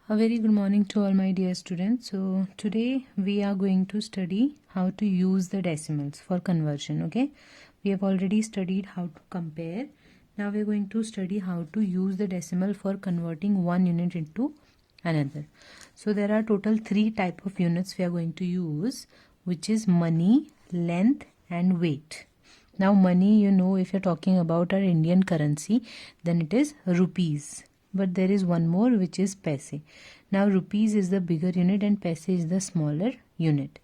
A very good morning to all my dear students. So today we are going to study how to use the decimals for conversion. Okay, we have already studied how to compare. Now we are going to study how to use the decimal for converting one unit into another. So there are total 3 type of units we are going to use, which is money, length and weight. Now money, you know, if you're talking about our Indian currency, then it is rupees. But there is one more, which is paise. Now rupees is the bigger unit and paise is the smaller unit.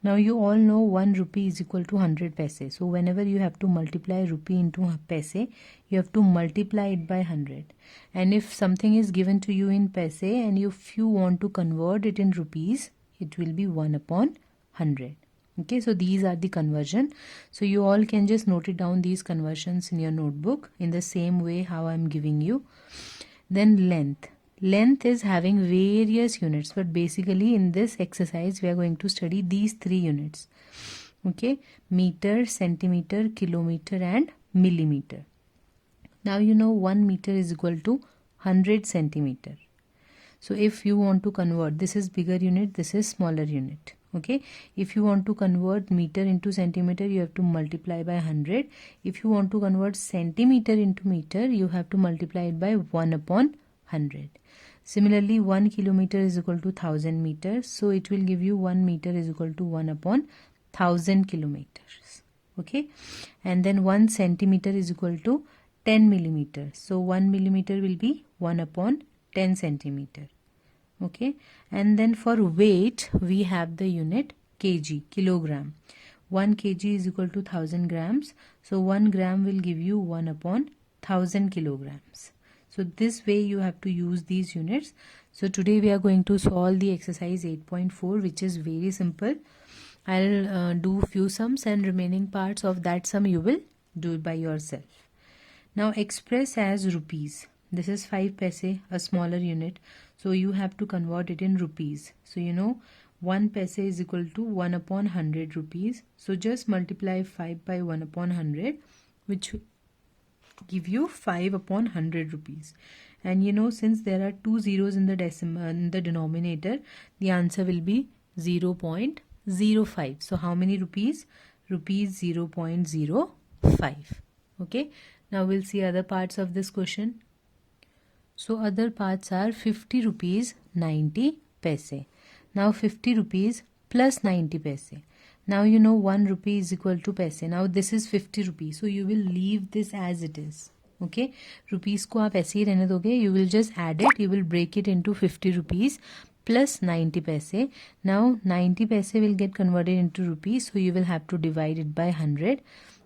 Now you all know 1 rupee is equal to 100 paise. So whenever you have to multiply rupee into paise, you have to multiply it by 100. And if something is given to you in paise and if you want to convert it in rupees, it will be 1 upon 100. Okay, so these are the conversion. So you all can just note it down, these conversions, in your notebook in the same way how I am giving you. Then length. Length is having various units, but basically in this exercise we are going to study these 3 units. Okay, meter, centimeter, kilometer and millimeter. Now you know 1 meter is equal to 100 centimeter. So if you want to convert, this is bigger unit, this is smaller unit. Okay, if you want to convert meter into centimeter, you have to multiply by 100. If you want to convert centimeter into meter, you have to multiply it by 1 upon 100. Similarly, 1 kilometer is equal to 1000 meters. So it will give you 1 meter is equal to 1 upon 1000 kilometers. Okay, and then 1 centimeter is equal to 10 millimeters. So 1 millimeter will be 1 upon 10 centimeter. Okay, and then for weight we have the unit kg, kilogram. 1 kg is equal to 1000 grams. So 1 gram will give you 1 upon 1000 kilograms. So this way you have to use these units. So today we are going to solve the exercise 8.4, which is very simple. I'll do few sums and remaining parts of that sum you will do by yourself. Now express as rupees. This is 5 paise, a smaller unit. So you have to convert it in rupees. So you know 1 paise is equal to 1 upon 100 rupees. So just multiply 5 by 1 upon 100, which give you 5 upon 100 rupees. And you know, since there are 2 zeros in the decimal, in the denominator, the answer will be 0.05. So how many rupees? Rupees 0.05. Okay. Now we'll see other parts of this question. So other parts are 50 rupees 90 paise. Now 50 rupees plus 90 paise. Now you know 1 rupee is equal to paise. Now this is 50 rupees. So you will leave this as it is. Okay. Rupees को आप ऐसे ही रहने दोगे. You will just add it. You will break it into 50 rupees plus 90 paise. Now 90 paise will get converted into rupees. So you will have to divide it by 100.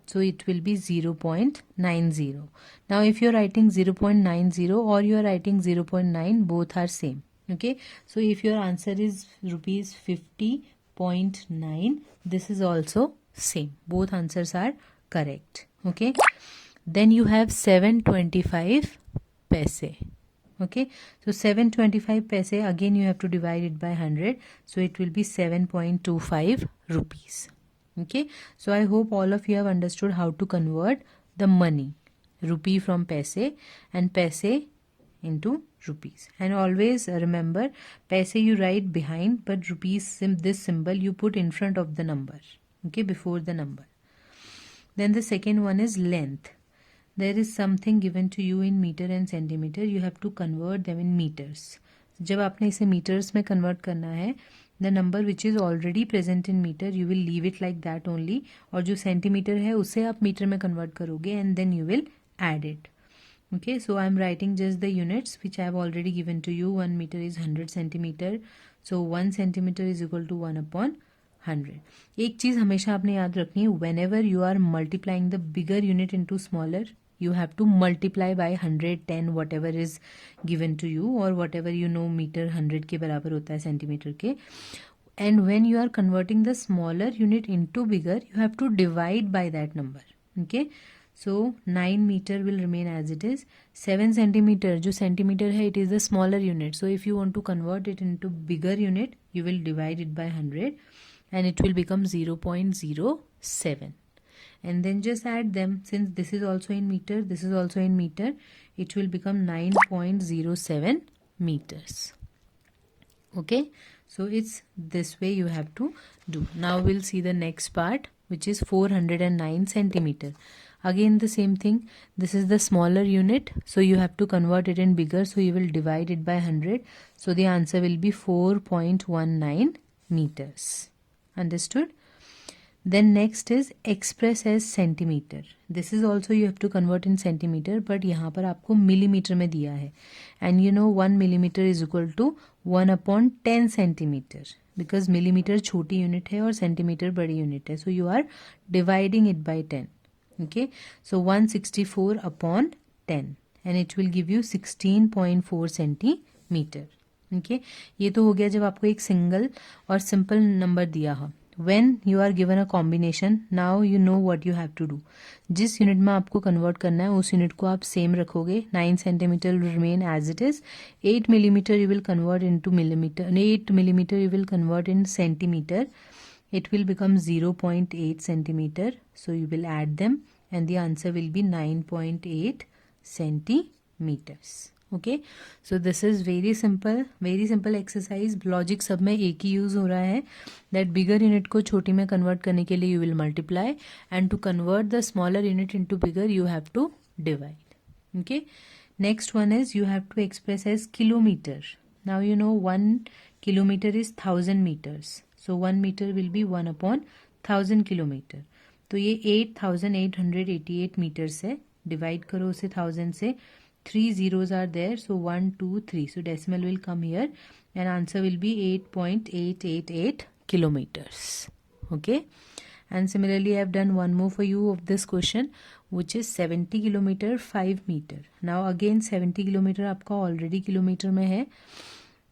So it will be 0.90. Now if you are writing 0.90 or you are writing 0.9, both are same. Okay. So if your answer is rupees 50.9, this is also same. Both answers are correct. Okay. Then you have 725 paise. Okay. So 725 paise, again you have to divide it by 100. So it will be 7.25 rupees. Okay, so I hope all of you have understood how to convert the money, rupee from paise and paise into rupees. And always remember, paise you write behind, but rupees, this symbol you put in front of the number, okay, before the number. Then the second one is length. There is something given to you in meter and centimeter. You have to convert them in meters. जब आपने इसे meters में convert करना है, the number which is already present in meter, you will leave it like that only. और जो centimeter है उसे आप meter में convert करोगे and then you will add it. Okay, so I am writing just the units which I have already given to you. 1 meter is 100 centimeter. So 1 centimeter is equal to 1 upon 100. एक चीज़ हमेशा आपने याद रखनी है, whenever you are multiplying the bigger unit into smaller, you have to multiply by 110 whatever is given to you, or whatever you know meter 100 के बराबर होता है centimeter के. And when you are converting the smaller unit into bigger, you have to divide by that number. Okay, so 9 meter will remain as it is. 7 centimeter, जो centimeter है, it is the smaller unit. So if you want to convert it into bigger unit, you will divide it by 100 and it will become 0.07. And then just add them. Since this is also in meter, this is also in meter, it will become 9.07 meters. Okay, so it's this way you have to do. Now we'll see the next part, which is 409 centimeter. Again the same thing, this is the smaller unit, so you have to convert it in bigger, so you will divide it by 100. So the answer will be 4.19 meters. Understood? Then next is express as centimeter. This is also you have to convert in centimeter, but यहाँ पर आपको millimeter में दिया है. And you know 1 millimeter is equal to 1/10 centimeter, because millimeter छोटी unit है और centimeter बड़ी unit है. So you are dividing it by 10. Okay, so 164/10 and it will give you 16.4 centimeter. Okay, ये तो हो गया जब आपको एक सिंगल और सिंपल नंबर दिया हो. When you are given a combination, now you know what you have to do. जिस यूनिट में आपको कन्वर्ट करना है उस यूनिट को आप सेम रखोगे. 9 centimeter will remain as it is. 8 millimeter you will convert into millimeter. 8 millimeter you will convert in centimeter. It will become 0.8 centimeter. So you will add them and the answer will be 9.8 centimeters. Okay, so this is very simple exercise. Logic सब में एक ही use हो रहा है. That bigger unit को छोटी में convert करने के लिए you will multiply, and to convert the smaller unit into bigger you have to divide. Okay, next one is you have to express as kilometer. Now you know 1 kilometer is 1000 meters. So 1 meter will be 1/1000 kilometer. तो ये 8888 meters है. Divide करो उसे 1000 से. 3 zeros are there, so 1 2 3, so decimal will come here and answer will be 8.888 kilometers. Okay, and similarly I have done one more for you of this question, which is 70 kilometer 5 meter. Now again 70 kilometer आपका already kilometer में है.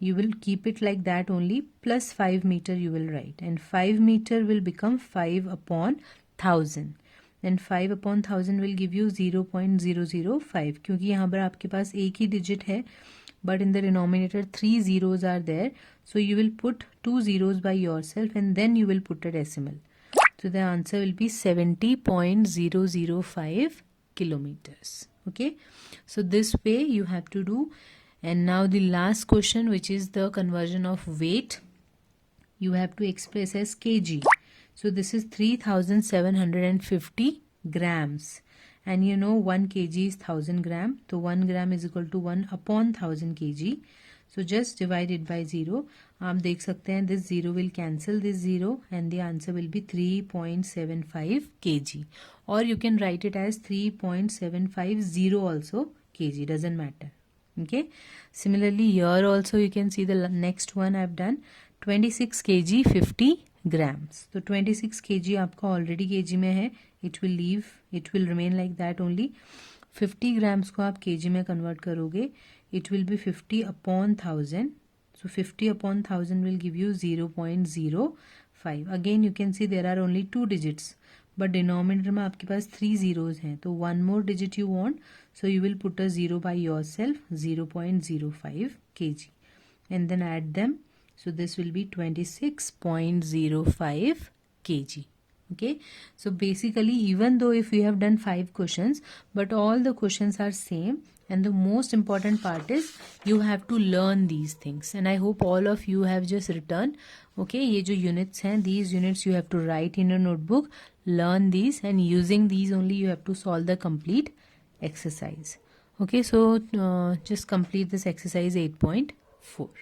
You will keep it like that only, plus 5 meter you will write, and 5 meter will become 5/1000. And 5/1000 will give you 0.005, क्योंकि यहाँ पर आपके पास एक ही डिजिट है, but in the denominator 3 zeros are there, so you will put 2 zeros by yourself and then you will put a decimal. So the answer will be 70.005 kilometers. Okay, so this way you have to do. And now the last question, which is the conversion of weight, you have to express as kg. So this is 3750 grams, and you know 1 kg is 1000 gram, so 1 gram is equal to 1/1000 kg. So just divide it by 0. आप देख सकते हैं this 0 will cancel this 0 and the answer will be 3.75 kg, or you can write it as 3.750 also kg, doesn't matter. Okay, similarly here also you can see the next one I have done 26 kg 50 grams. तो 26 kg आपका already kg में है. It will remain like that only. 50 grams को आप kg में convert करोगे. It will be 50/1000. So 50/1000 will give you 0.05. Again you can see there are only 2 digits, but denominator में आपके पास 3 zeros हैं, तो 1 more digit you want, so you will put a 0 by yourself, 0.05 kg, and then add them. So this will be 26.05 kg. Okay, so basically even though if you have done 5 questions, but all the questions are same, and the most important part is you have to learn these things, and I hope all of you have just written. Okay, ये जो units हैं, these units you have to write in your notebook, learn these, and using these only you have to solve the complete exercise. Okay, so just complete this exercise 8.4.